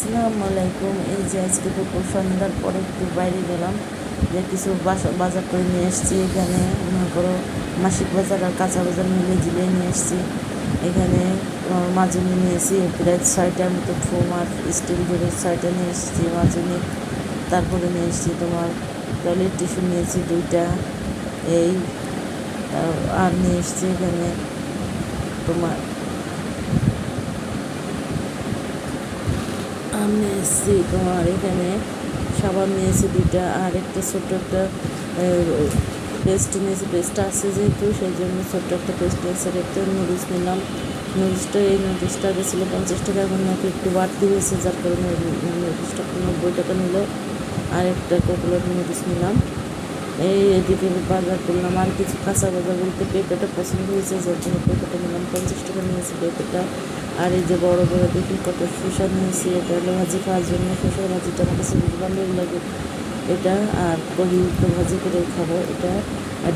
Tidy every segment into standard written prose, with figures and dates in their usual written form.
আসসালামু আলাইকুম। এই যে আজকে দুপুর সন্ধ্যার পরে একটু বাইরে গেলাম, যে কিছু বাজার করে নিয়ে এসেছি। এখানে মনে করো মাসিক বাজার আর কাঁচা বাজার মিলে ঝিলিয়ে নিয়ে এসেছি। এখানে মাজুনি নিয়েছি প্রায় 6টার মতো ফোম আর স্টিল ধরে 6টা নিয়ে এসেছি মাজুনি। তারপরে নিয়ে এসেছি তোমার টয়লেট টিস্যু নিয়েছি 2টা। এই আর নিয়ে এসেছি এখানে তোমার আমি এসেছি তোমার এখানে সাবান নিয়েছি 2টা, আর একটা ছোট্ট একটা পেস্ট নিয়েছি। পেস্টটা আছে যেহেতু সেই জন্য ছোট্ট একটা পেস্ট নিয়েছি। আর একটা নুডলস নিলাম। এই নুডলসটা গেছিলো 50 টাকা, এখন নাকি একটু বাড়তি হয়েছে, যার কারণে নুডলসটা 90 টাকা নিল। আর একটা কোকোনাট নুডলস নিলাম। এদিকে বাজার করলাম। আর কিছু কাঁচা বাজার বলতে পেঁপেটা পছন্দ হয়েছে, যার জন্য পেঁপেটা নিলাম। 50 টাকা নিয়েছি পেঁপেটা। আর এই যে বড় বড় দেখি কত শসা নিয়েছি, এটা হলো ভাজি খাওয়ার জন্য। শসা ভাজিটা আমার কাছে বেশ ভালোই লাগে এটা। আর কহি তো ভাজি করে খাবো এটা। আর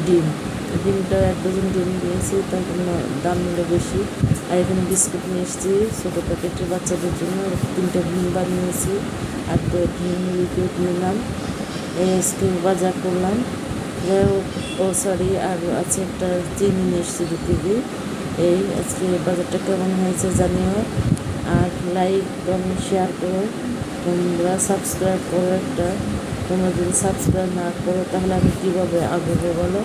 ডিমটা 1 ডজন ডিম নিয়েছি, তার জন্য দাম নিল বেশি। আর এখানে বিস্কুট নিয়ে এসেছি ছোটো প্যাকেটের বাচ্চাদের জন্য, 3টা ডিম বানিয়েছি। আর লিকুইড নিলাম। এই আজকে বাজার করলাম। যাই হোক, সরি, আর আছে একটা চিনি নিয়ে এসেছি 2 কেজি। এই আজকে বাজারটা কেমন হয়েছে জানিও। আর লাইক কমেন্ট শেয়ার করো, তোমরা সাবস্ক্রাইব করো একটা। তোমরা যদি সাবস্ক্রাইব না করো তাহলে আমি কীভাবে আগাবো বলো।